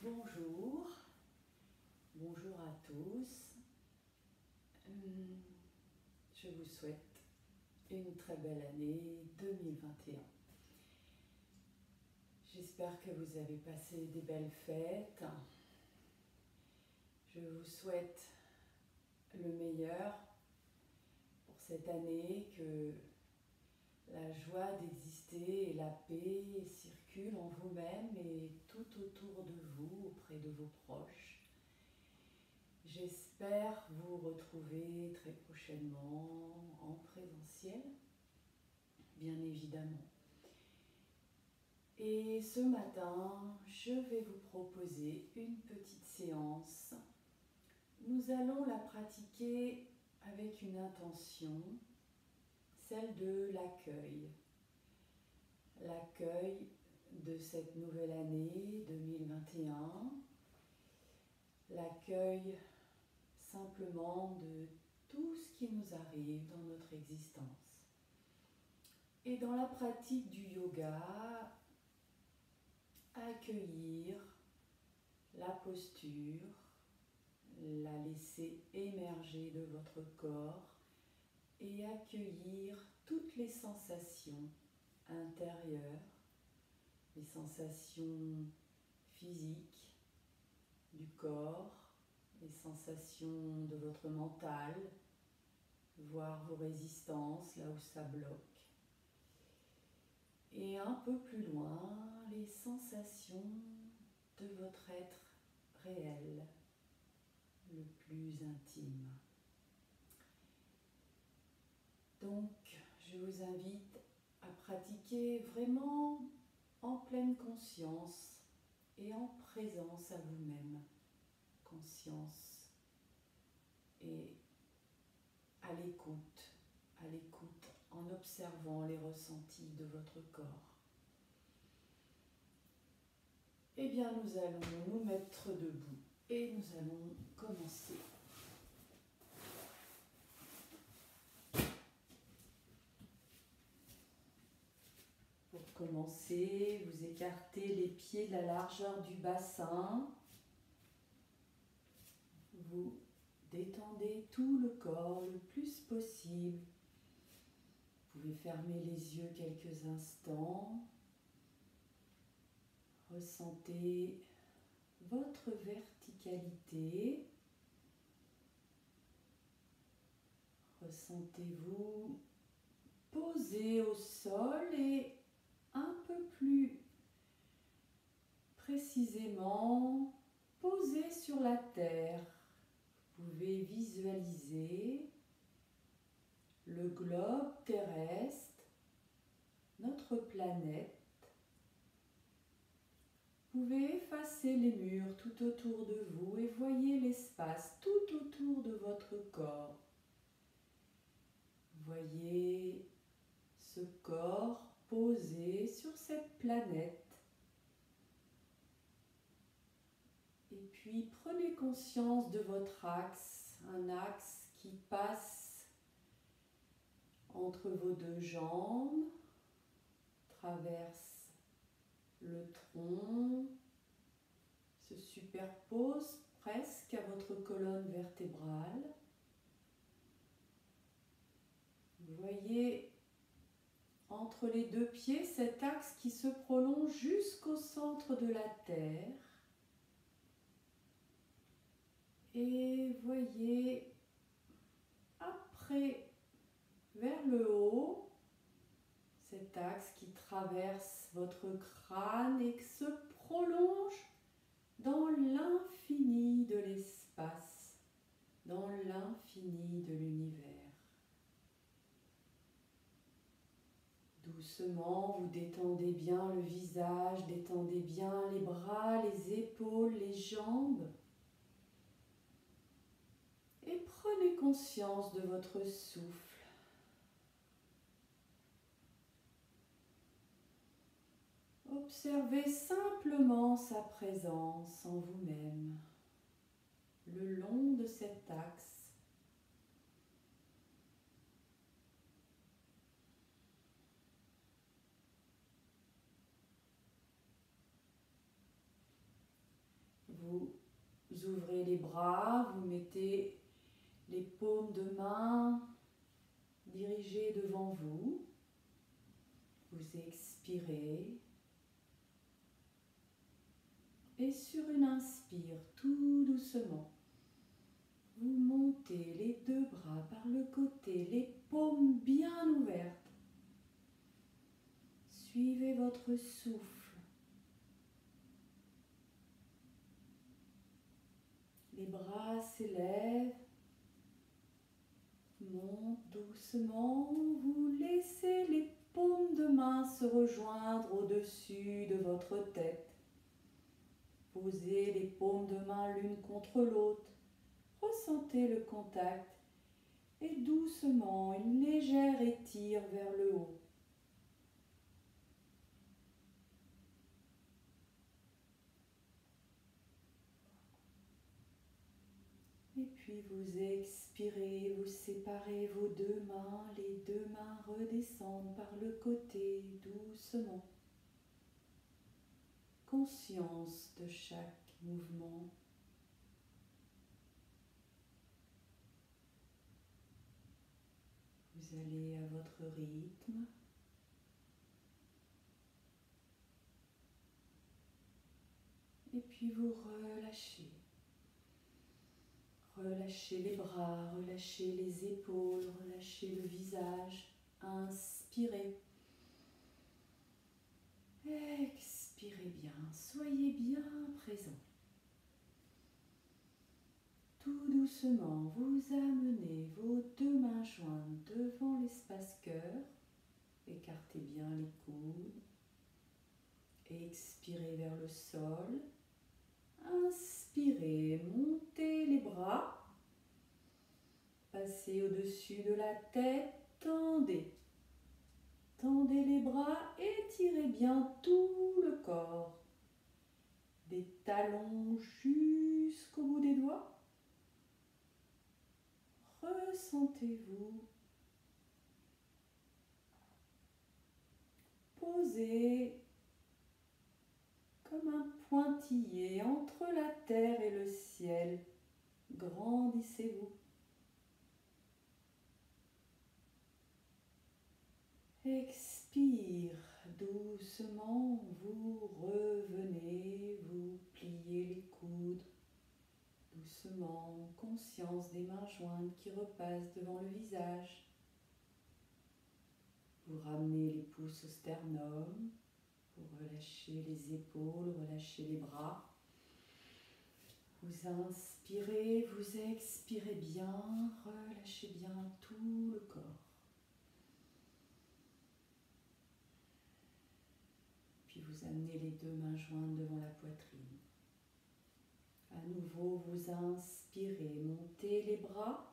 Bonjour, bonjour à tous. Je vous souhaite une très belle année 2021. J'espère que vous avez passé des belles fêtes. Je vous souhaite le meilleur pour cette année, que la joie d'exister et la paix circulent en vous-même et tout autour de vous, auprès de vos proches. J'espère vous retrouver très prochainement en présentiel, bien évidemment. Et ce matin, je vais vous proposer une petite séance. Nous allons la pratiquer avec une intention, celle de l'accueil. L'accueil de cette nouvelle année 2021, l'accueil simplement de tout ce qui nous arrive dans notre existence. Et dans la pratique du yoga, accueillir la posture, la laisser émerger de votre corps et accueillir toutes les sensations intérieures, les sensations physiques du corps, les sensations de votre mental, voir vos résistances là où ça bloque. Et un peu plus loin, les sensations de votre être réel, le plus intime. Donc, je vous invite à pratiquer vraiment en pleine conscience et en présence à vous-même. Conscience et à l'écoute en observant les ressentis de votre corps. Eh bien, nous allons nous mettre debout et nous allons commencer. Pour commencer, vous écartez les pieds de la largeur du bassin. Vous détendez tout le corps le plus possible. Vous pouvez fermer les yeux quelques instants. Ressentez votre verticalité. Ressentez-vous posé au sol et un peu plus précisément posé sur la terre. Vous pouvez visualiser le globe terrestre, notre planète. Vous pouvez effacer les murs tout autour de vous et voyez l'espace tout autour de votre corps. Voyez ce corps posé sur cette planète. Et puis prenez conscience de votre axe, un axe qui passe entre vos deux jambes, traverse le tronc, se superpose presque à votre colonne vertébrale. Vous voyez entre les deux pieds cet axe qui se prolonge jusqu'au centre de la terre. Et voyez après vers le haut cet axe qui traverse votre crâne et qui se prolonge dans l'infini de l'espace, dans l'infini de l'univers. Doucement, vous détendez bien le visage, détendez bien les bras, les épaules, les jambes. Et prenez conscience de votre souffle. Observez simplement sa présence en vous-même, le long de cet axe. Vous ouvrez les bras, vous mettez les paumes de main dirigées devant vous. Vous expirez. Et sur une inspire, tout doucement, vous montez les deux bras par le côté, les paumes bien ouvertes. Suivez votre souffle. Les bras s'élèvent, montent doucement. Vous laissez les paumes de main se rejoindre au-dessus de votre tête. Posez les paumes de main l'une contre l'autre. Ressentez le contact et doucement une légère étire vers le haut. Et puis vous expirez, vous séparez vos deux mains, les deux mains redescendent par le côté doucement. Conscience de chaque mouvement. Vous allez à votre rythme. Et puis vous relâchez. Relâchez les bras, relâchez les épaules, relâchez le visage. Inspirez. Expirez bien, soyez bien présent. Tout doucement, vous amenez vos deux mains jointes devant l'espace cœur. Écartez bien les coudes. Expirez vers le sol. Inspirez, montez les bras. Passez au-dessus de la tête, tendez. Tendez les bras, étirez bien tout le corps. Des talons jusqu'au bout des doigts. Ressentez-vous. Posez comme un pointillé entre la terre et le ciel. Grandissez-vous. Expire doucement, vous revenez, vous pliez les coudes. Doucement, conscience des mains jointes qui repassent devant le visage. Vous ramenez les pouces au sternum. Vous relâchez les épaules, relâchez les bras. Vous inspirez, vous expirez bien, relâchez bien tout le corps. Puis vous amenez les deux mains jointes devant la poitrine. À nouveau, vous inspirez, montez les bras.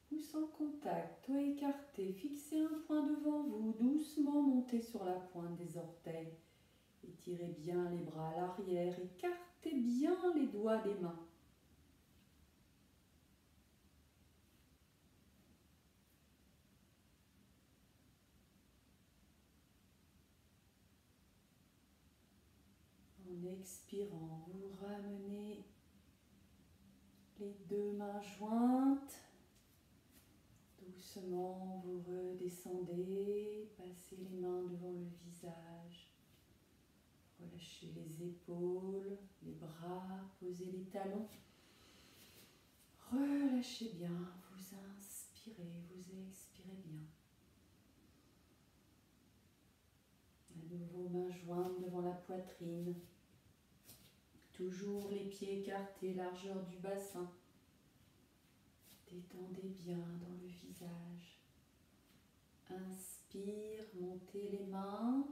Pouce en contact, doigts écartés, fixez un point devant vous, doucement montez sur la pointe des orteils. Étirez bien les bras à l'arrière, écartez bien les doigts des mains. En expirant, vous ramenez les deux mains jointes. Doucement, vous redescendez, passez les mains devant le visage. Relâchez les épaules, les bras, posez les talons. Relâchez bien, vous inspirez, vous expirez bien. À nouveau, mains jointes devant la poitrine. Toujours les pieds écartés, largeur du bassin. Détendez bien dans le visage. Inspire, montez les mains.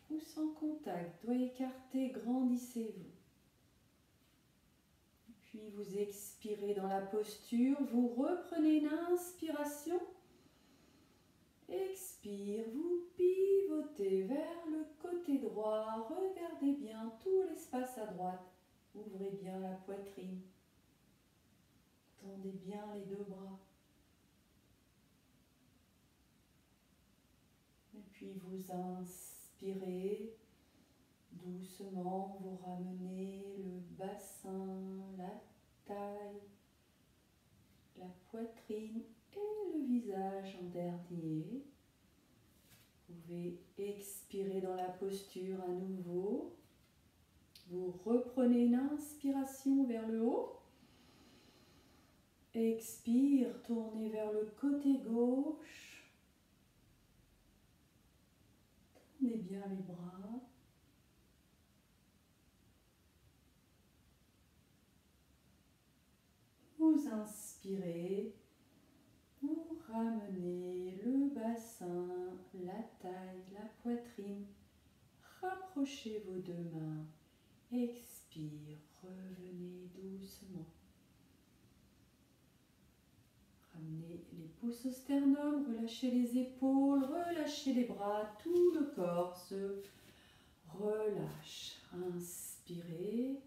Pouce en contact, doigts écartés, grandissez-vous. Puis vous expirez dans la posture, vous reprenez une inspiration. Expire, vous pivotez vers le côté droit. Regardez bien tout l'espace à droite. Ouvrez bien la poitrine. Tendez bien les deux bras. Et puis vous inspirez. Doucement, vous ramenez le bassin, la taille, la poitrine et le visage en dernier. Vous pouvez expirer dans la posture à nouveau. Vous reprenez une inspiration vers le haut. Expire, tournez vers le côté gauche. Tournez bien les bras. Vous inspirez. Vous ramenez le bassin, la taille, la poitrine. Rapprochez vos deux mains. Expire, revenez doucement. Ramenez les pouces au sternum, relâchez les épaules, relâchez les bras, tout le corps se relâche. Inspirez.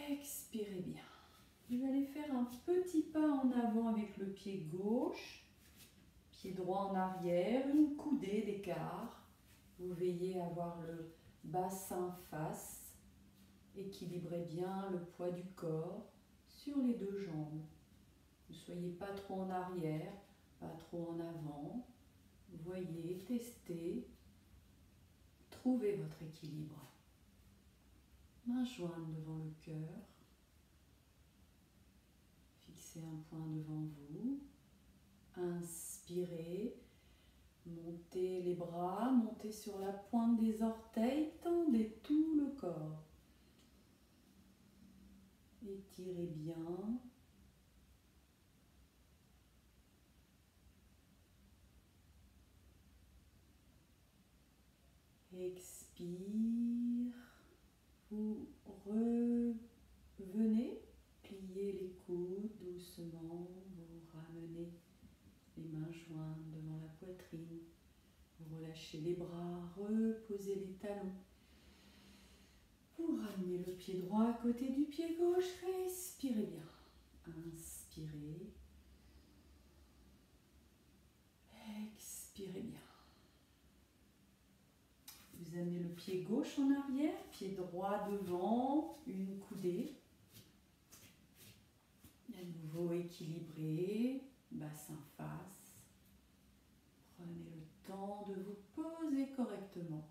Expirez bien. Vous allez faire un petit pas en avant avec le pied gauche, pied droit en arrière, une coudée d'écart. Vous veillez à avoir le bassin face. Équilibrez bien le poids du corps sur les deux jambes. Ne soyez pas trop en arrière, pas trop en avant. Voyez, testez, trouvez votre équilibre. Main jointe devant le cœur. Fixez un point devant vous. Inspirez. Montez les bras, montez sur la pointe des orteils, tendez tout le corps. Étirez bien. Expire. Vous revenez, pliez les coudes doucement, vous ramenez les mains jointes devant la poitrine. Vous relâchez les bras, reposez les talons. Vous ramenez le pied droit à côté du pied gauche, respirez bien. Inspirez. Expirez bien. Vous amenez le pied gauche en arrière, pied droit devant, une coudée. À nouveau équilibré, bassin face. Prenez le temps de vous poser correctement.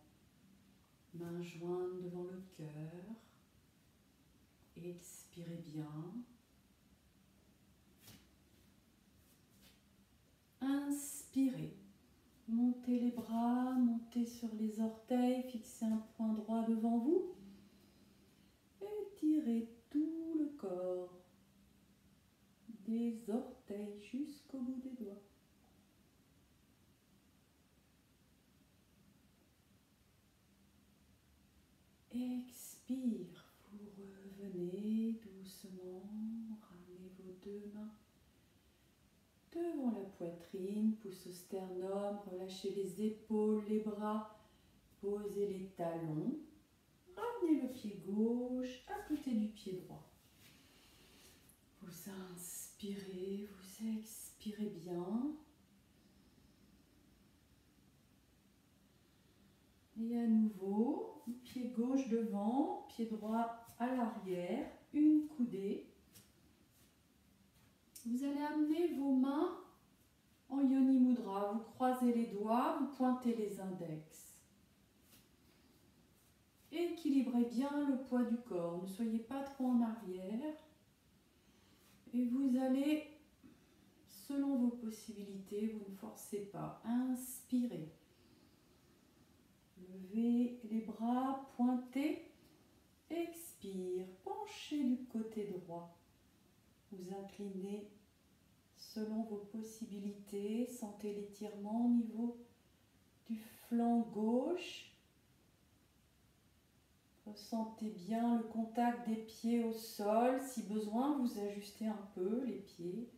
Mains jointes devant le cœur. Expirez bien. Inspirez. Montez les bras, montez sur les orteils, fixez un point droit devant vous. Étirez tout le corps, des orteils jusqu'au bout des doigts. Expire, vous revenez doucement, ramenez vos deux mains devant la poitrine, pouce au sternum, relâchez les épaules, les bras, posez les talons, ramenez le pied gauche à côté du pied droit. Vous inspirez, vous expirez bien. Et à nouveau, pied gauche devant, pied droit à l'arrière, une coudée. Vous allez amener vos mains en Yoni Mudra. Vous croisez les doigts, vous pointez les index. Équilibrez bien le poids du corps, ne soyez pas trop en arrière. Et vous allez, selon vos possibilités, vous ne forcez pas. Inspirez. Levez les bras, pointez. Expire, penchez du côté droit. Vous inclinez selon vos possibilités. Sentez l'étirement au niveau du flanc gauche. Ressentez bien le contact des pieds au sol. Si besoin, vous ajustez un peu les pieds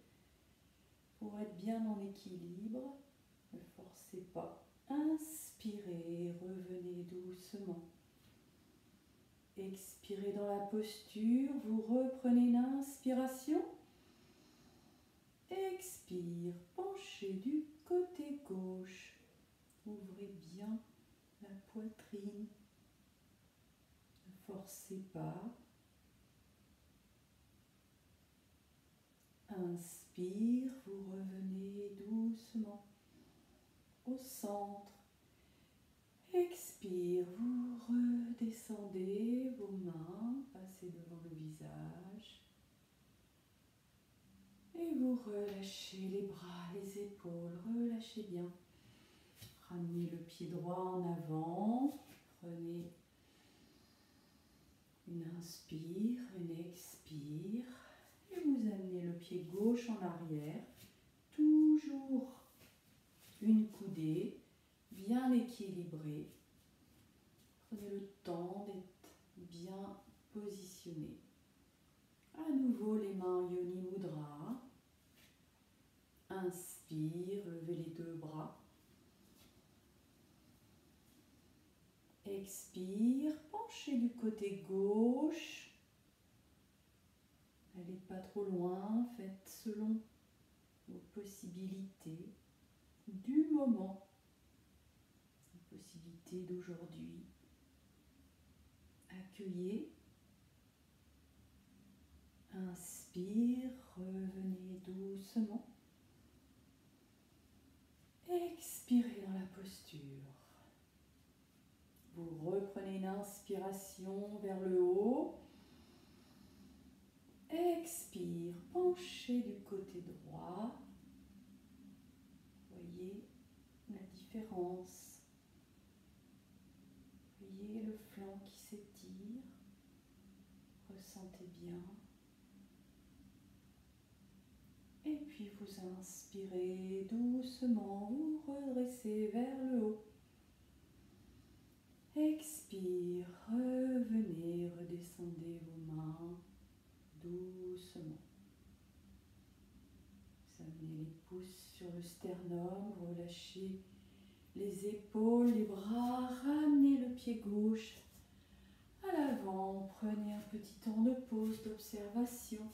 pour être bien en équilibre. Ne forcez pas. Inspirez, revenez doucement. Expirez dans la posture, vous reprenez une inspiration. Expire, penchez du côté gauche. Ouvrez bien la poitrine. Ne forcez pas. Inspire, vous revenez doucement au centre. Expire, vous redescendez vos mains, passez devant le visage. Et vous relâchez les bras, les épaules, relâchez bien. Ramenez le pied droit en avant. Prenez une inspire, une expire. Et vous amenez le pied gauche en arrière. Toujours une coudée, bien équilibrée. Prenez le temps d'être bien positionné. À nouveau les mains Yoni Mudra. Inspire, levez les deux bras. Expire, penchez du côté gauche. N'allez pas trop loin, faites selon vos possibilités du moment, les possibilités d'aujourd'hui. Accueillez. Inspire, revenez doucement. Expirez dans la posture. Vous reprenez une inspiration vers le haut. Expire, penchez du côté droit. Voyez la différence. Voyez le flanc qui s'étire. Ressentez bien. Et puis vous inspirez doucement, vous redressez vers le haut. Expire, revenez, redescendez vos mains doucement. Vous amenez les pouces sur le sternum, relâchez les épaules, les bras, ramenez le pied gauche à l'avant. Prenez un petit temps de pause, d'observation.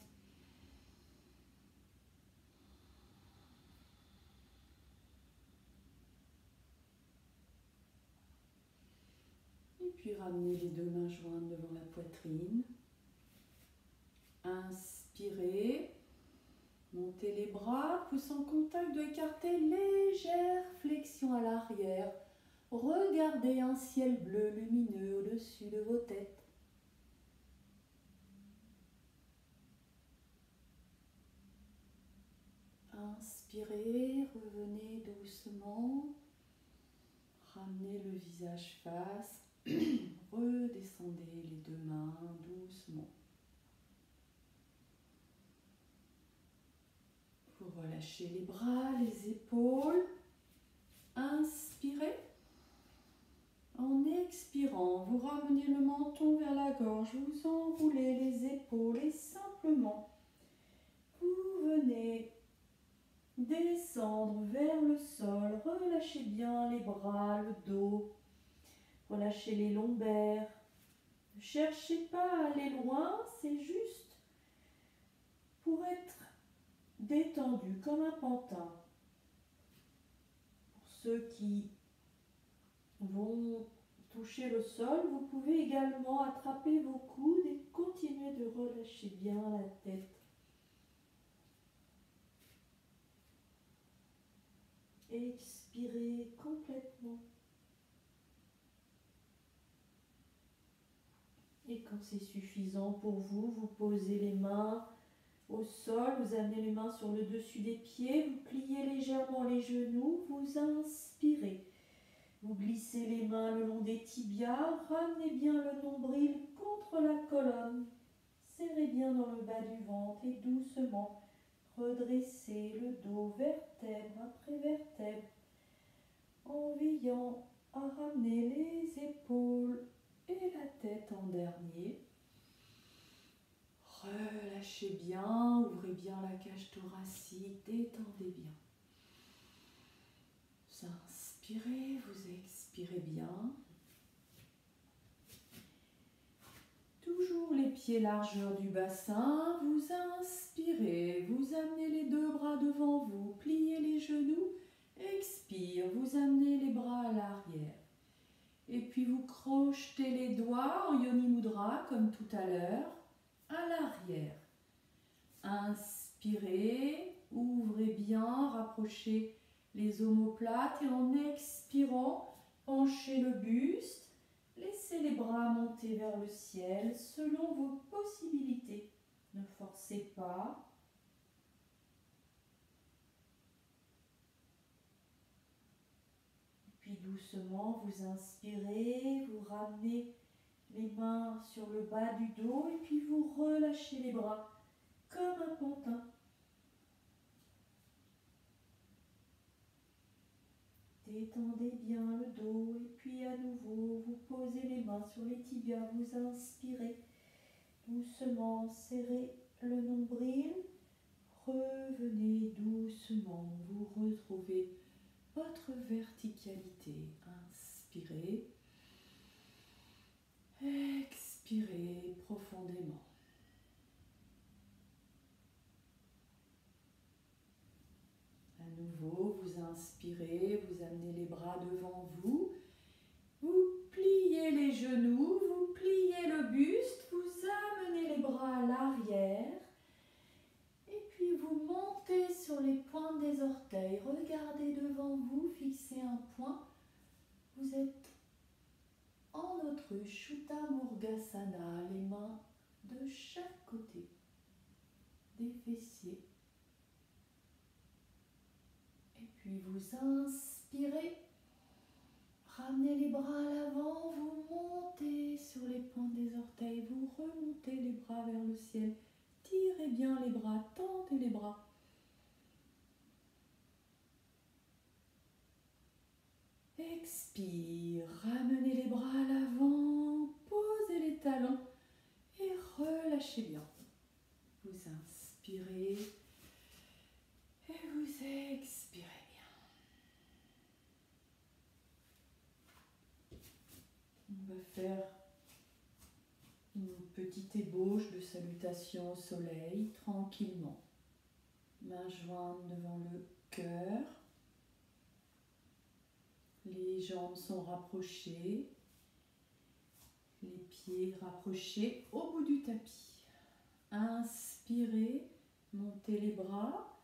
Et puis ramenez les deux mains jointes devant la poitrine. Inspirez. Montez les bras, pouce en contact doigt écarté, légère flexion à l'arrière. Regardez un ciel bleu lumineux au-dessus de vos têtes. Inspirez, revenez doucement. Ramenez le visage face. Redescendez les deux mains doucement. Vous relâchez les bras, les épaules. Inspirez. En expirant, vous ramenez le menton vers la gorge, vous enroulez les épaules et simplement, vous venez descendre vers le sol. Relâchez bien les bras, le dos. Relâchez les lombaires. Ne cherchez pas à aller loin, c'est juste pour être détendu comme un pantin. Pour ceux qui vont toucher le sol, vous pouvez également attraper vos coudes et continuer de relâcher bien la tête. Expirez complètement. Et quand c'est suffisant pour vous, vous posez les mains au sol, vous amenez les mains sur le dessus des pieds, vous pliez légèrement les genoux, vous inspirez. Vous glissez les mains le long des tibias, ramenez bien le nombril contre la colonne. Serrez bien dans le bas du ventre et doucement redressez le dos vertèbre après vertèbre en veillant à ramener les épaules et la tête en dernier. Relâchez bien, ouvrez bien la cage thoracique, détendez bien. Vous inspirez, vous expirez bien. Toujours les pieds largeur du bassin, vous inspirez, vous amenez les deux bras devant vous, pliez les genoux, expire, vous amenez les bras à l'arrière. Projetez les doigts en Yoni Mudra comme tout à l'heure, à l'arrière. Inspirez, ouvrez bien, rapprochez les omoplates et en expirant, penchez le buste. Laissez les bras monter vers le ciel selon vos possibilités. Ne forcez pas. Puis doucement, vous inspirez, vous ramenez les mains sur le bas du dos et puis vous relâchez les bras comme un pantin. Détendez bien le dos et puis à nouveau, vous posez les mains sur les tibias, vous inspirez. Doucement, serrez le nombril. Revenez doucement, vous retrouvez votre verticalité. Inspirez. Expirez profondément. À nouveau, vous inspirez, vous amenez les bras devant vous. Vous pliez les genoux, vous pliez le buste, vous amenez les bras à l'arrière. Et puis vous montez sur les pointes des orteils. Regardez devant vous, fixez un point. Vous êtes en autruche, Utthana Murgasana, les mains de chaque côté des fessiers. Et puis vous inspirez, ramenez les bras à l'avant, vous montez sur les pointes des orteils, vous remontez les bras vers le ciel. Tirez bien les bras, tendez les bras. Expire, ramenez les bras à l'avant, posez les talons et relâchez bien. Vous inspirez et vous expirez bien. On va faire une petite ébauche de salutation au soleil, tranquillement. Mains jointes devant le cœur. Les jambes sont rapprochées. Les pieds rapprochés au bout du tapis. Inspirez, montez les bras.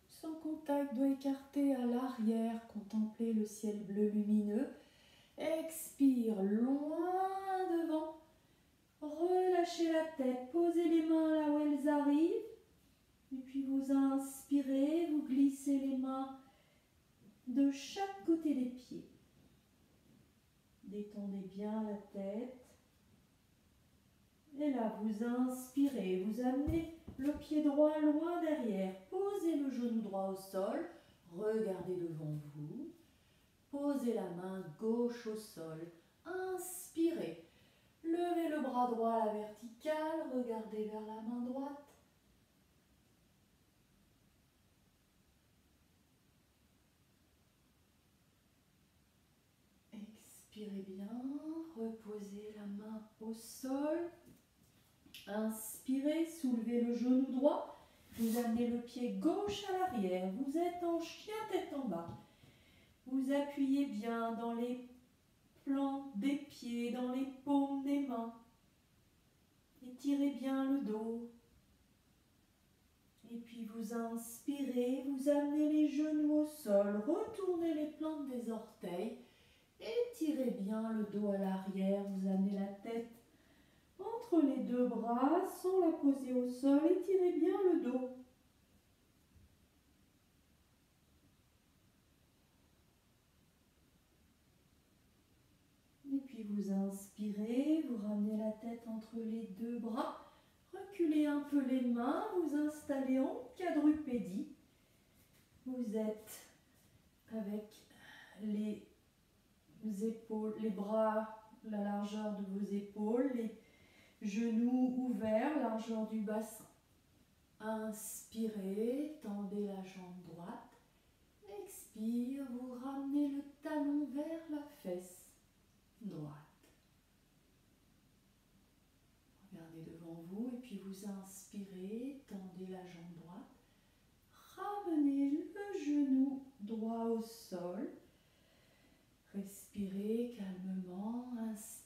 Sans contact, doigts écartés à l'arrière, contemplez le ciel bleu lumineux. Expire, loin devant. Relâchez la tête, posez les mains là où elles arrivent. Et puis vous inspirez, vous glissez les mains de chaque côté des pieds. Détendez bien la tête. Et là, vous inspirez, vous amenez le pied droit loin derrière. Posez le genou droit au sol. Regardez devant vous. Posez la main gauche au sol. Inspirez. Levez le bras droit à la verticale. Regardez vers la main droite. Expirez bien. Reposez la main au sol. Inspirez, soulevez le genou droit. Vous amenez le pied gauche à l'arrière. Vous êtes en chien tête en bas. Vous appuyez bien dans les flancs des pieds, dans les paumes des mains. Étirez bien le dos. Et puis vous inspirez, vous amenez les genoux au sol. Retournez les plantes des orteils. Étirez bien le dos à l'arrière. Vous amenez la tête entre les deux bras sans la poser au sol. Étirez bien le dos. Et puis vous inspirez, vous ramenez la tête entre les deux bras. Reculez un peu les mains, vous installez en quadrupédie. Vous êtes avec les épaules, les bras, la largeur de vos épaules, les genoux ouverts, largeur du bassin. Inspirez, tendez la jambe droite. Expire, vous ramenez le talon vers la fesse droite. Regardez devant vous et puis vous inspirez, tendez la jambe droite. Ramenez le genou droit au sol. Respirez calmement, inspirez.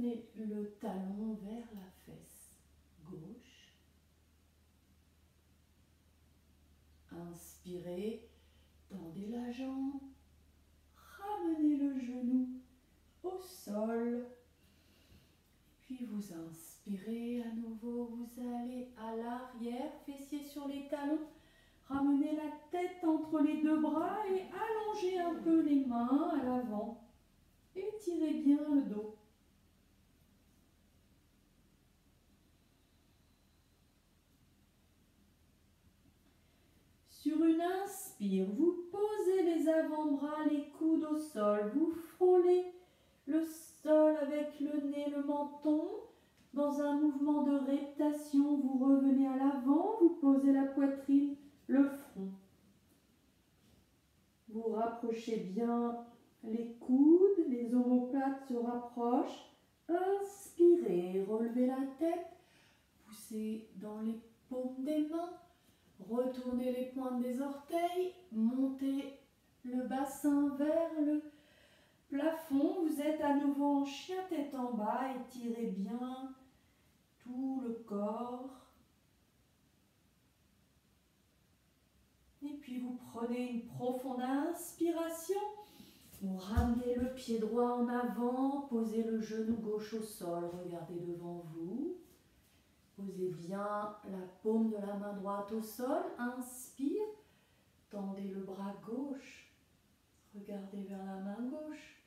Ramenez le talon vers la fesse gauche. Inspirez, tendez la jambe. Ramenez le genou au sol. Puis vous inspirez à nouveau, vous allez à l'arrière, fessiers sur les talons. Ramenez la tête entre les deux bras et allongez un peu les mains à l'avant. Étirez bien le dos. Sur une inspire, vous posez les avant-bras, les coudes au sol. Vous frôlez le sol avec le nez, le menton. Dans un mouvement de reptation, vous revenez à l'avant, vous posez la poitrine, le front. Vous rapprochez bien les coudes, les omoplates se rapprochent. Inspirez, relevez la tête, poussez dans les paumes des mains, retournez les pointes des orteils, montez le bassin vers le plafond. Vous êtes à nouveau en chien tête en bas, étirez bien tout le corps. Et puis vous prenez une profonde inspiration. Vous ramenez le pied droit en avant, posez le genou gauche au sol, regardez devant vous. Posez bien la paume de la main droite au sol. Inspire, tendez le bras gauche, regardez vers la main gauche.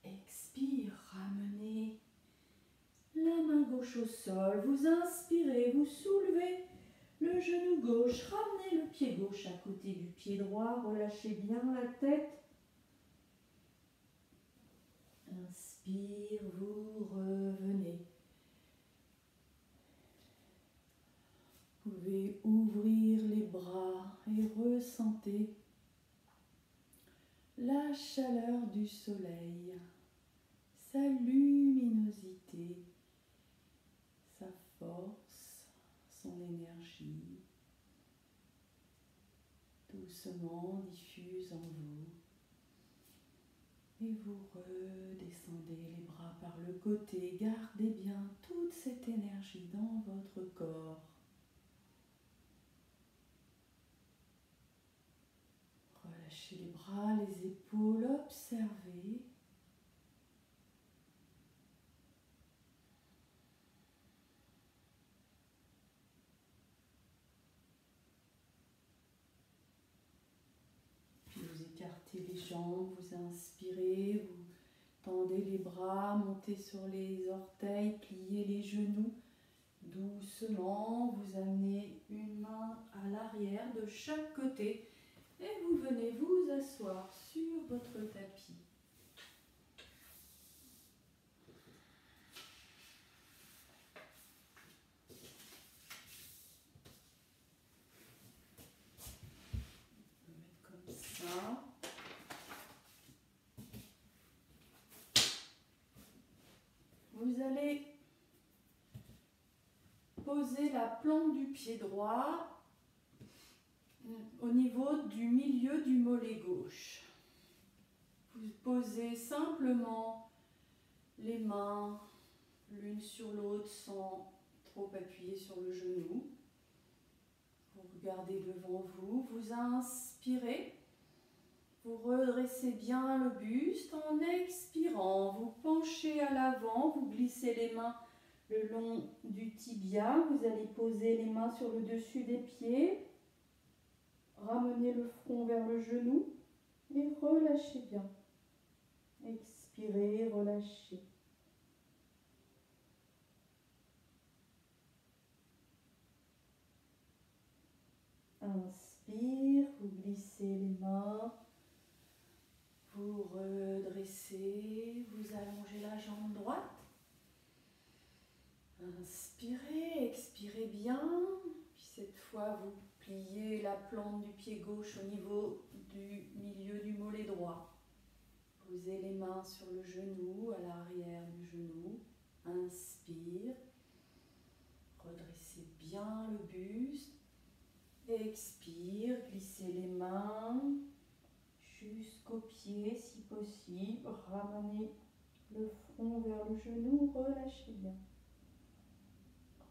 Expire, ramenez la main gauche au sol. Vous inspirez, vous soulevez le genou gauche, ramenez le pied gauche à côté du pied droit, relâchez bien la tête. Inspire, vous revenez. Vous pouvez ouvrir les bras et ressentez la chaleur du soleil, sa luminosité, sa force, son énergie. Doucement diffuse en vous. Et vous redescendez les bras par le côté. Gardez bien toute cette énergie dans votre corps. Relâchez les bras, les épaules, observez. Puis vous écartez les jambes, vous inspirez, vous tendez les bras, montez sur les orteils, pliez les genoux. Doucement, vous amenez une main à l'arrière de chaque côté et vous venez vous asseoir sur votre tapis. On va mettre comme ça. Vous allez poser la plante du pied droit au niveau du milieu du mollet gauche. Vous posez simplement les mains l'une sur l'autre sans trop appuyer sur le genou. Vous regardez devant vous, vous inspirez, vous redressez bien le buste. En expirant, vous penchez à l'avant, vous glissez les mains le long du tibia, vous allez poser les mains sur le dessus des pieds, ramenez le front vers le genou et relâchez bien. Expirez, relâchez. Inspire, vous glissez les mains, vous redressez, vous allongez la jambe droite. Inspirez, expirez bien, puis cette fois vous pliez la plante du pied gauche au niveau du milieu du mollet droit. Posez les mains sur le genou, à l'arrière du genou. Inspire, redressez bien le buste. Expire, glissez les mains jusqu'aux pieds si possible. Ramenez le front vers le genou, relâchez bien.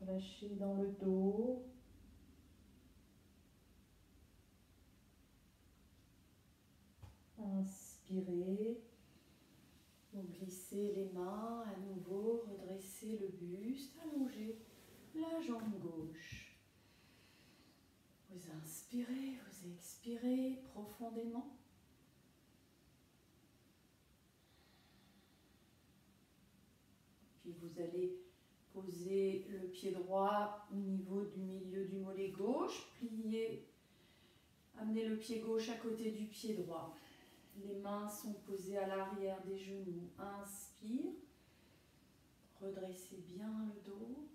Relâchez dans le dos. Inspirez. Vous glissez les mains à nouveau, redressez le buste, allongez la jambe gauche. Vous inspirez, vous expirez profondément. Puis vous allez poser le pied droit au niveau du milieu du mollet gauche, pliez, amenez le pied gauche à côté du pied droit. Les mains sont posées à l'arrière des genoux. Inspire, redressez bien le dos.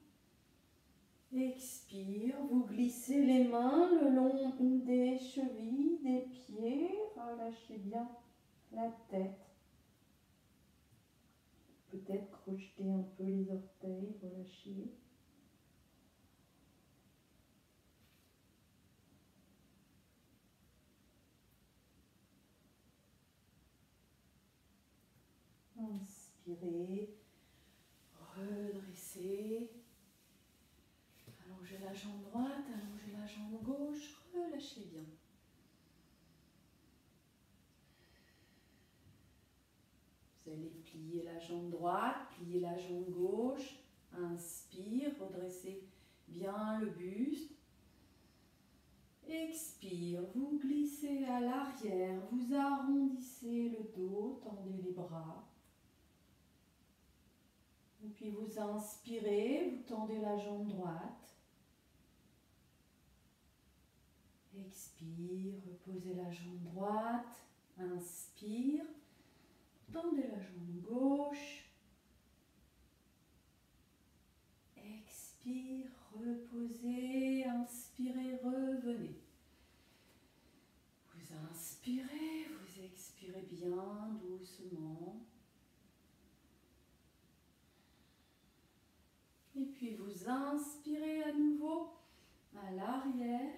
Expire, vous glissez les mains le long des chevilles, des pieds. Relâchez bien la tête. Peut-être crocheter un peu les orteils, relâchez. Inspirez, redressez. Allongez la jambe droite, allongez la jambe gauche, relâchez bien. Vous allez plier la jambe droite, plier la jambe gauche. Inspire, redressez bien le buste. Expire, vous glissez à l'arrière, vous arrondissez le dos, tendez les bras. Et puis vous inspirez, vous tendez la jambe droite. Expire, reposez la jambe droite. Inspire, tendez la jambe gauche. Expire, reposez, inspirez, revenez. Vous inspirez, vous expirez bien doucement. Et puis vous inspirez à nouveau à l'arrière.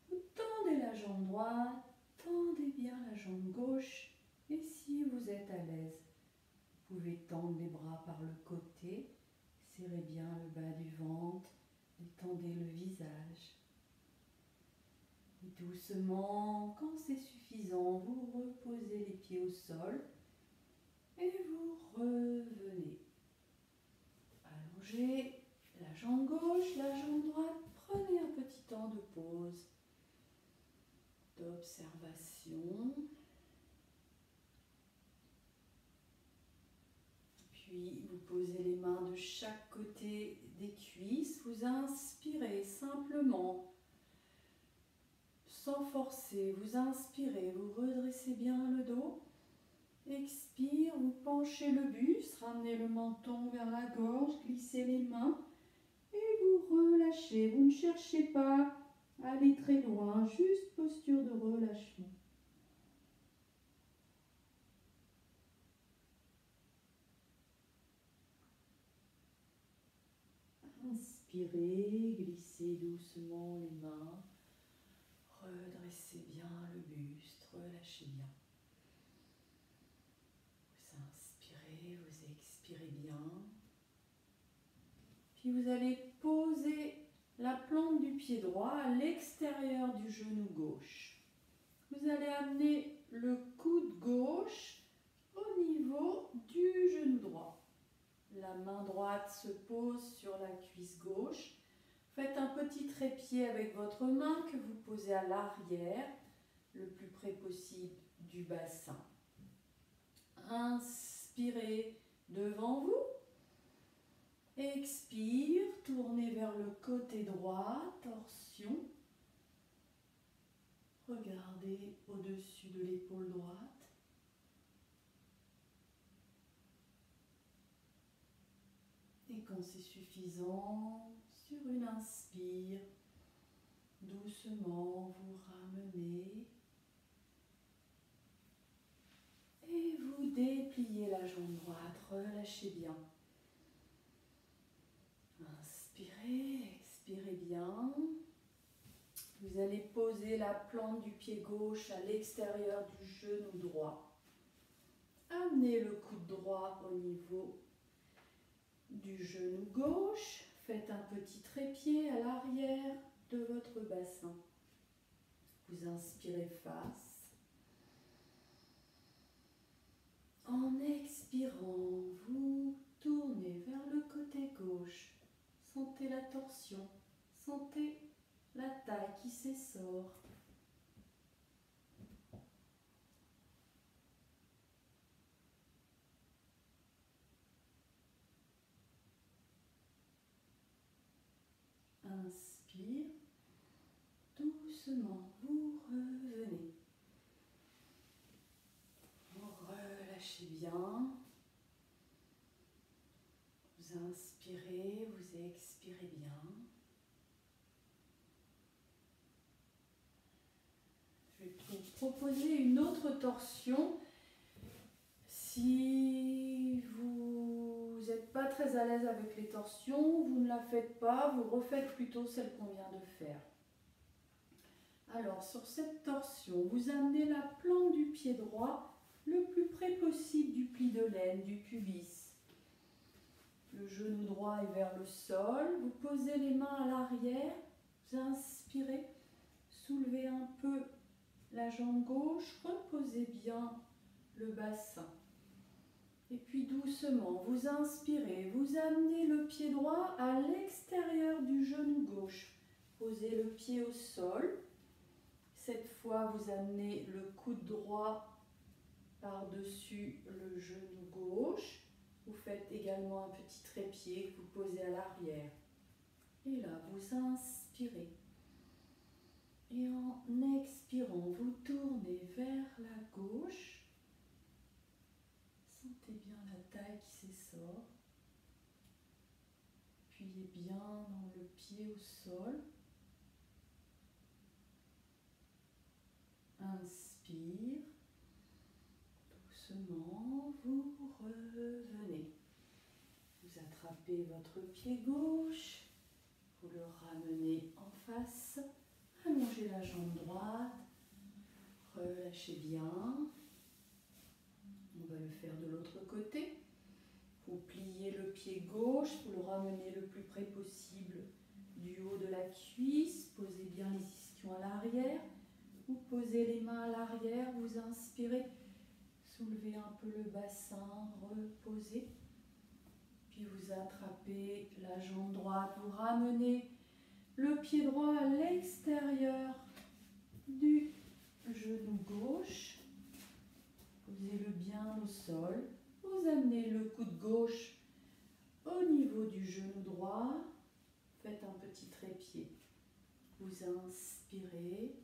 Vous tendez la jambe droite, tendez bien la jambe gauche. Et si vous êtes à l'aise, vous pouvez tendre les bras par le côté. Serrez bien le bas du ventre, détendez le visage. Et doucement, quand c'est suffisant, vous reposez les pieds au sol et vous revenez. Allongez la jambe gauche, la jambe droite. Prenez un petit temps de pause, d'observation. Puis vous posez les mains de chaque côté des cuisses. Vous inspirez simplement, sans forcer. Vous inspirez, vous redressez bien le dos. Expire, vous penchez le buste, ramenez le menton vers la gorge, glissez les mains et vous relâchez. Vous ne cherchez pas à aller très loin, juste posture de relâchement. Inspirez, glissez doucement les mains, redressez bien le buste, relâchez bien. Vous inspirez, vous expirez bien. Puis vous allez poser la plante du pied droit à l'extérieur du genou gauche. Vous allez amener le coude gauche au niveau du genou droit. La main droite se pose sur la cuisse gauche. Faites un petit trépied avec votre main que vous posez à l'arrière, le plus près possible du bassin. Inspirez devant vous. Expire, tournez vers le côté droit, torsion. Regardez au-dessus de l'épaule droite. Et quand c'est suffisant, sur une inspire, doucement vous ramenez. Et vous dépliez la jambe droite, relâchez bien. Inspirez, expirez bien. Vous Vous allez poser la plante du pied gauche à l'extérieur du genou droit. Amenez le coude droit au niveau du genou gauche. Faites un petit trépied à l'arrière de votre bassin. Vous inspirez face. En expirant, vous tournez vers le côté gauche. Sentez la torsion. Sentez la taille qui s'essore. Inspire. Doucement, vous revenez. Relâchez bien. Vous inspirez, vous expirez bien. Je vais vous proposer une autre torsion. Si vous n'êtes pas très à l'aise avec les torsions, vous ne la faites pas, vous refaites plutôt celle qu'on vient de faire. Alors, sur cette torsion, vous amenez la plante du pied droit le plus près possible du pli de l'aine, du pubis. Le genou droit est vers le sol. Vous posez les mains à l'arrière. Vous inspirez. Soulevez un peu la jambe gauche. Reposez bien le bassin. Et puis doucement, vous inspirez. Vous amenez le pied droit à l'extérieur du genou gauche. Posez le pied au sol. Cette fois, vous amenez le coude droit par-dessus le genou gauche. Vous faites également un petit trépied que vous posez à l'arrière. Et là, vous inspirez. Et en expirant, vous tournez vers la gauche. Sentez bien la taille qui s'essore. Appuyez bien dans le pied au sol. Inspire. Doucement, vous revenez. Vous attrapez votre pied gauche. Vous le ramenez en face. Allongez la jambe droite. Relâchez bien. On va le faire de l'autre côté. Vous pliez le pied gauche. Vous le ramenez le plus près possible du haut de la cuisse. Posez bien les ischions à l'arrière. Vous posez les mains à l'arrière. Vous inspirez. Soulevez un peu le bassin. Reposez. Puis vous attrapez la jambe droite. Vous ramenez le pied droit à l'extérieur du genou gauche. Posez-le bien au sol. Vous amenez le coude gauche au niveau du genou droit. Faites un petit trépied. Vous inspirez.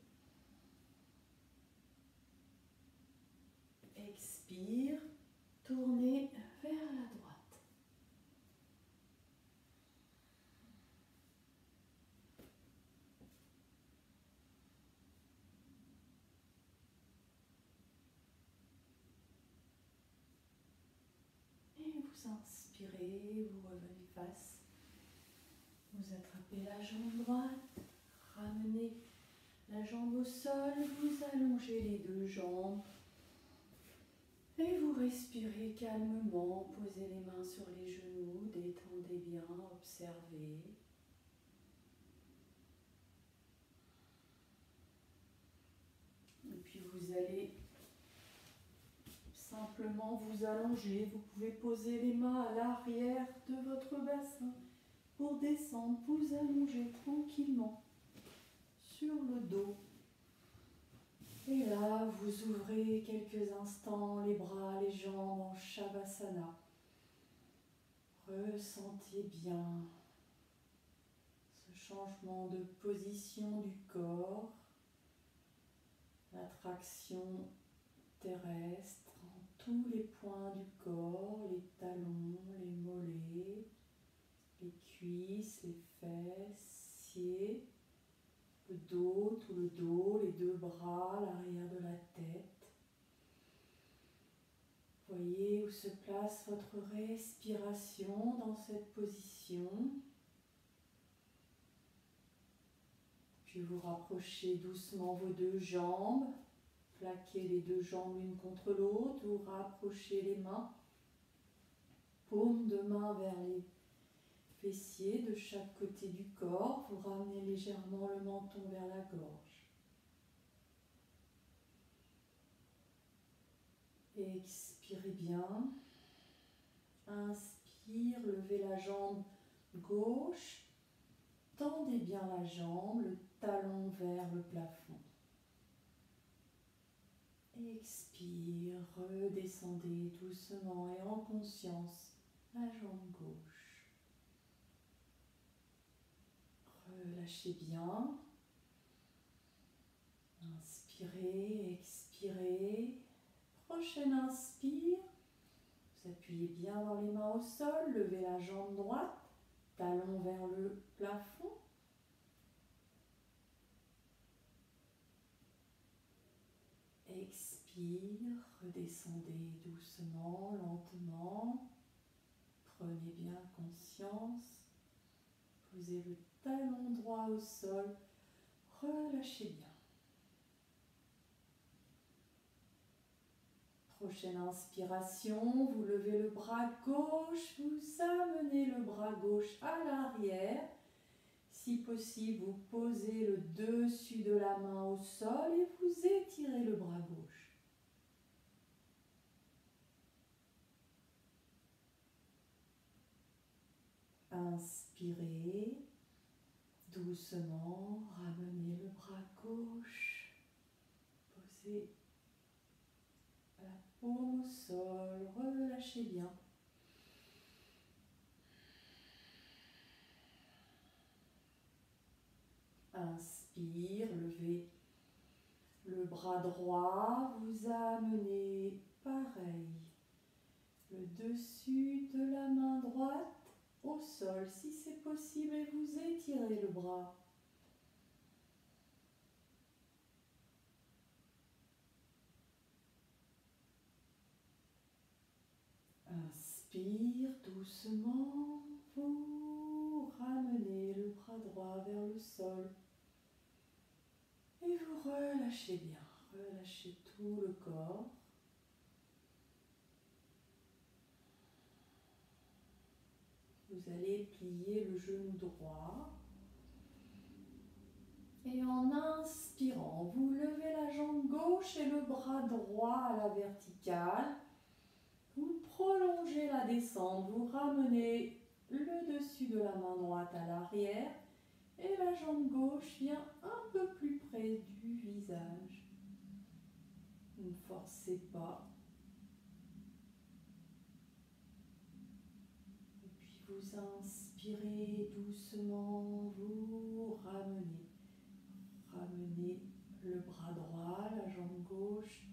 Expire. Tournez vers la droite. Vous inspirez, vous revenez face. Vous attrapez la jambe droite, ramenez la jambe au sol, vous allongez les deux jambes et vous respirez calmement. Posez les mains sur les genoux, détendez bien, observez. Et puis vous allez simplement vous allonger. Vous pouvez poser les mains à l'arrière de votre bassin pour descendre, vous allonger tranquillement sur le dos. Et là, vous ouvrez quelques instants les bras, les jambes en Shavasana. Ressentez bien ce changement de position du corps, l'attraction terrestre en tous les points du corps, les talons, les mollets, les cuisses, les fessiers, le dos, tout le dos, les deux bras, l'arrière de la tête. Voyez où se place votre respiration dans cette position. Puis Puis vous rapprochez doucement vos deux jambes. Plaquez les deux jambes l'une contre l'autre. Vous rapprochez les mains. Paume de main vers les fessiers de chaque côté du corps. Vous ramenez légèrement le menton vers la gorge. Expirez bien. Inspire, levez la jambe gauche. Tendez bien la jambe, le talon vers le plafond. Expire, redescendez doucement et en conscience la jambe gauche. Relâchez bien. Inspirez, expirez. Prochaine inspire. Vous appuyez bien dans les mains au sol. Levez la jambe droite. Talon vers le plafond. Expire, redescendez doucement, lentement. Prenez bien conscience. Posez le talon droit au sol. Relâchez bien. Prochaine inspiration, vous levez le bras gauche, vous amenez le bras gauche à l'arrière. Si possible, vous posez le dessus de la main au sol et vous étirez le bras gauche. Inspirez, doucement, ramenez le bras gauche. Posez la paume au sol, relâchez bien. Inspire, levez le bras droit, vous amenez pareil. Le dessus de la main droite au sol, si c'est possible, et vous étirez le bras. Inspire doucement, vous ramenez le bras droit vers le sol et vous relâchez bien, relâchez tout le corps. Vous allez plier le genou droit et en inspirant, vous levez la jambe gauche et le bras droit à la verticale. Vous prolongez la descente, vous ramenez le dessus de la main droite à l'arrière et la jambe gauche vient un peu plus près du visage. Ne forcez pas. Et puis vous inspirez doucement, vous ramenez. Ramenez le bras droit, la jambe gauche,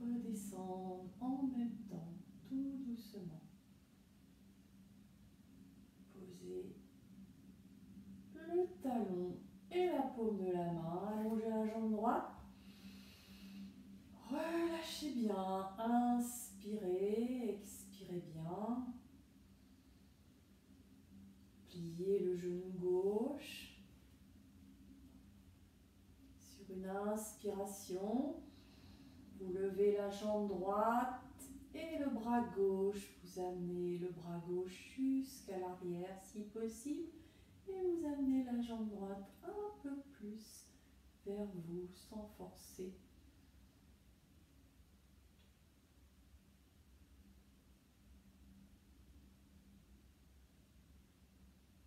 redescendre en même temps, tout doucement. Posez le talon et la paume de la main, allongez la jambe droite. Relâchez bien, inspirez, expirez bien. Pliez le genou gauche. Sur une inspiration, vous levez la jambe droite et le bras gauche. Vous amenez le bras gauche jusqu'à l'arrière si possible. Et vous amenez la jambe droite un peu plus vers vous sans forcer.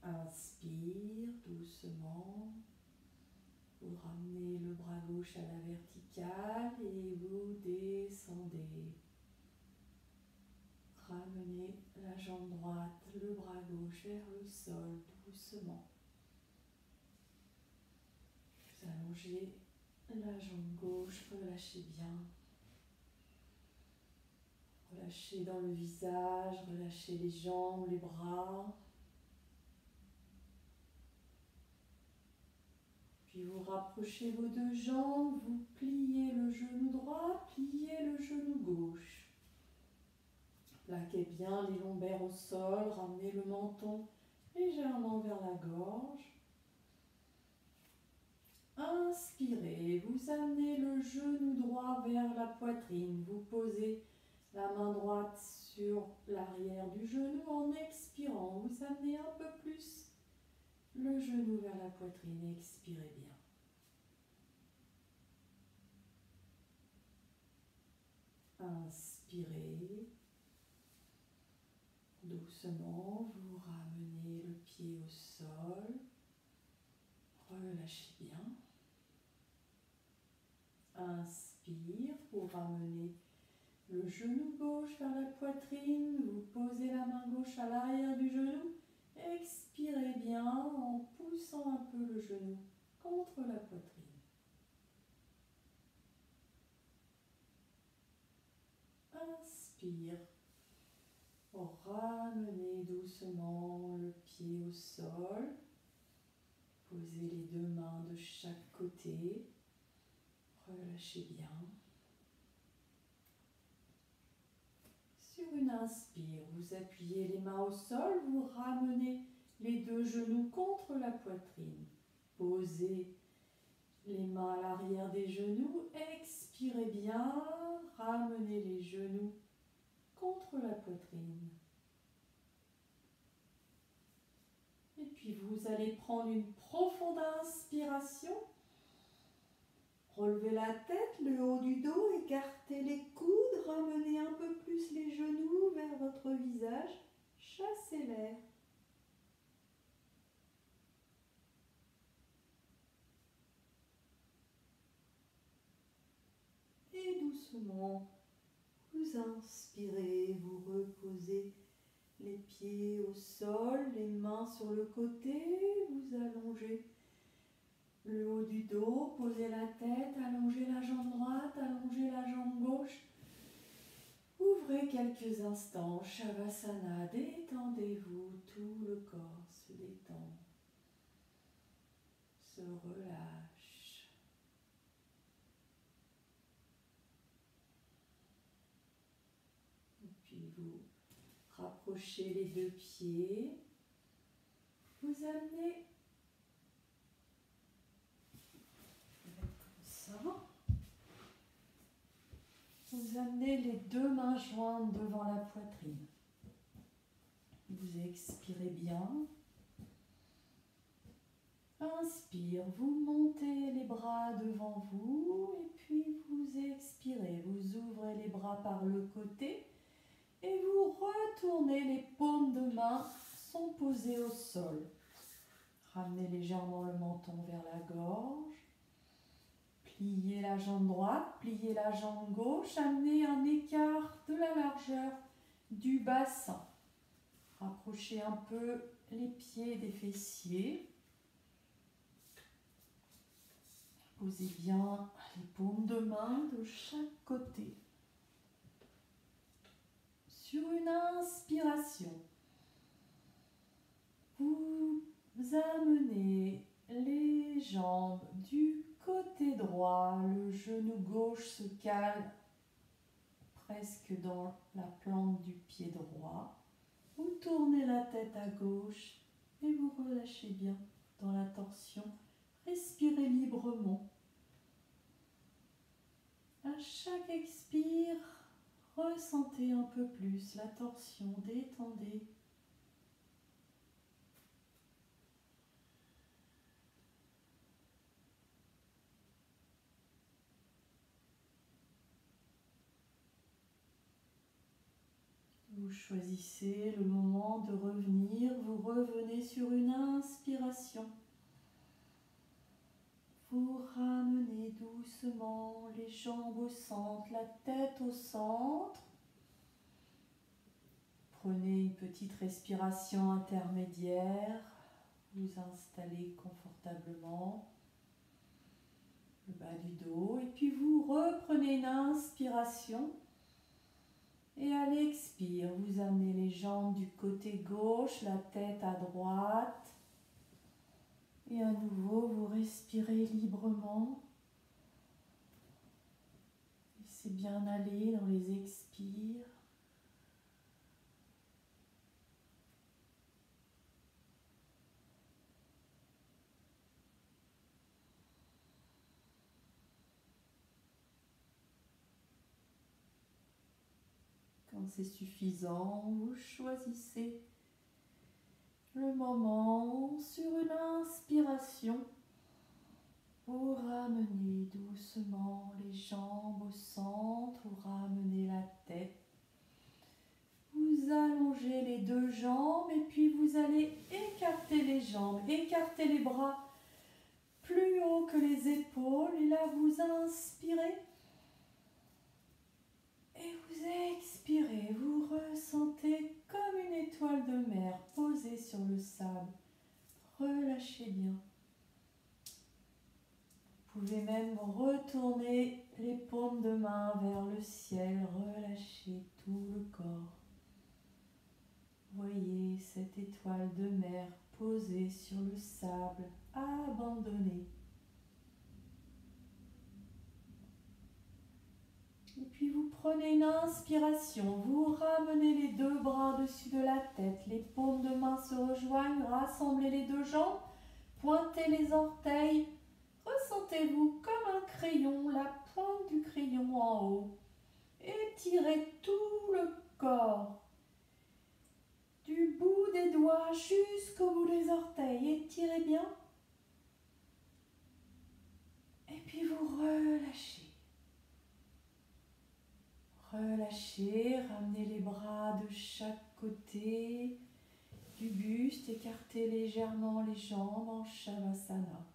Inspire doucement. Vous ramenez le bras gauche à la verticale et vous descendez. Ramenez la jambe droite, le bras gauche vers le sol doucement. Vous allongez la jambe gauche, relâchez bien. Relâchez dans le visage, relâchez les jambes, les bras. Puis vous rapprochez vos deux jambes, vous pliez le genou droit, pliez le genou gauche. Plaquez bien les lombaires au sol, ramenez le menton légèrement vers la gorge. Inspirez, vous amenez le genou droit vers la poitrine. Vous posez la main droite sur l'arrière du genou en expirant. Vous amenez un peu plus le genou vers la poitrine. Expirez bien. Inspirez. Doucement, vous ramenez le pied au sol. Relâchez bien. Inspire, vous ramenez le genou gauche vers la poitrine. Vous posez la main gauche à l'arrière du genou. Expirez bien en poussant un peu le genou contre la poitrine. Inspire. Ramenez doucement le pied au sol. Posez les deux mains de chaque côté. Relâchez bien. Sur une inspire, vous appuyez les mains au sol, vous ramenez les deux genoux contre la poitrine. Posez les mains à l'arrière des genoux. Expirez bien. Ramenez les genoux contre la poitrine. Et puis vous allez prendre une profonde inspiration. Relevez la tête, le haut du dos, écartez les coudes, ramenez un peu plus les genoux vers votre visage, chassez l'air. Et doucement, vous inspirez, vous reposez les pieds au sol, les mains sur le côté, vous allongez le haut du dos, posez la tête, allongez la jambe droite, allongez la jambe gauche. Ouvrez quelques instants, Shavasana, détendez-vous, tout le corps se détend, se relâche. Et puis vous rapprochez les deux pieds, vous amenez Vous amenez les deux mains jointes devant la poitrine. Vous expirez bien. Inspire, vous montez les bras devant vous et puis vous expirez. Vous ouvrez les bras par le côté et vous retournez. Les paumes de main sont posées au sol. Ramenez légèrement le menton vers la gorge. Pliez la jambe droite, pliez la jambe gauche, amenez un écart de la largeur du bassin. Rapprochez un peu les pieds des fessiers. Posez bien les paumes de main de chaque côté. Sur une inspiration, vous amenez les jambes du côté droit, le genou gauche se cale presque dans la plante du pied droit. Vous tournez la tête à gauche et vous relâchez bien dans la torsion. Respirez librement. À chaque expire, ressentez un peu plus la torsion, détendez. Vous choisissez le moment de revenir, vous revenez sur une inspiration. Vous ramenez doucement les jambes au centre, la tête au centre. Prenez une petite respiration intermédiaire. Vous installez confortablement le bas du dos. Et puis vous reprenez une inspiration. Et à l'expire, vous amenez les jambes du côté gauche, la tête à droite. Et à nouveau, vous respirez librement. Laissez bien aller dans les expires. Quand c'est suffisant, vous choisissez le moment sur une inspiration. Vous ramenez doucement les jambes au centre, vous ramenez la tête. Vous allongez les deux jambes et puis vous allez écarter les jambes, écarter les bras plus haut que les épaules. Et là, vous inspirez et vous expirez. Vous ressentez comme une étoile de mer posée sur le sable. Relâchez bien. Vous pouvez même retourner les paumes de main vers le ciel. Relâchez tout le corps. Voyez cette étoile de mer posée sur le sable, abandonnée. Et puis vous prenez une inspiration, vous ramenez les deux bras au-dessus de la tête, les paumes de main se rejoignent, rassemblez les deux jambes, pointez les orteils, ressentez-vous comme un crayon, la pointe du crayon en haut. Étirez tout le corps. Du bout des doigts jusqu'au bout des orteils. Étirez bien. Et puis vous relâchez. Relâchez, ramenez les bras de chaque côté du buste. Écartez légèrement les jambes en Shavasana.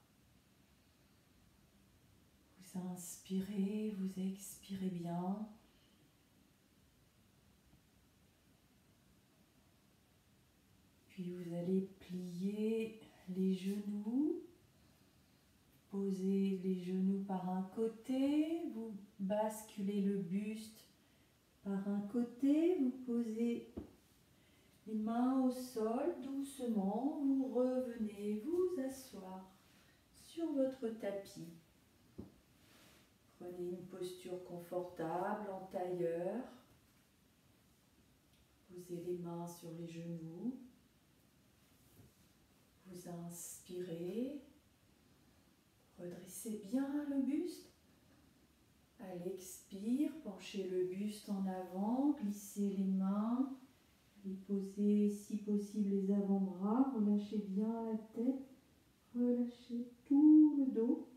Vous inspirez, vous expirez bien. Puis vous allez plier les genoux, posez les genoux par un côté, vous basculez le buste par un côté, vous posez les mains au sol doucement, vous revenez vous asseoir sur votre tapis. Prenez une posture confortable en tailleur, posez les mains sur les genoux. Vous inspirez, redressez bien le buste. À l'expire, penchez le buste en avant, glissez les mains, et posez si possible les avant-bras, relâchez bien la tête, relâchez tout le dos.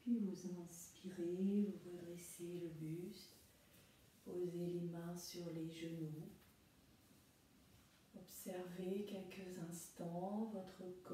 Puis vous inspirez, vous redressez le buste, posez les mains sur les genoux. Observez quelques instants votre corps.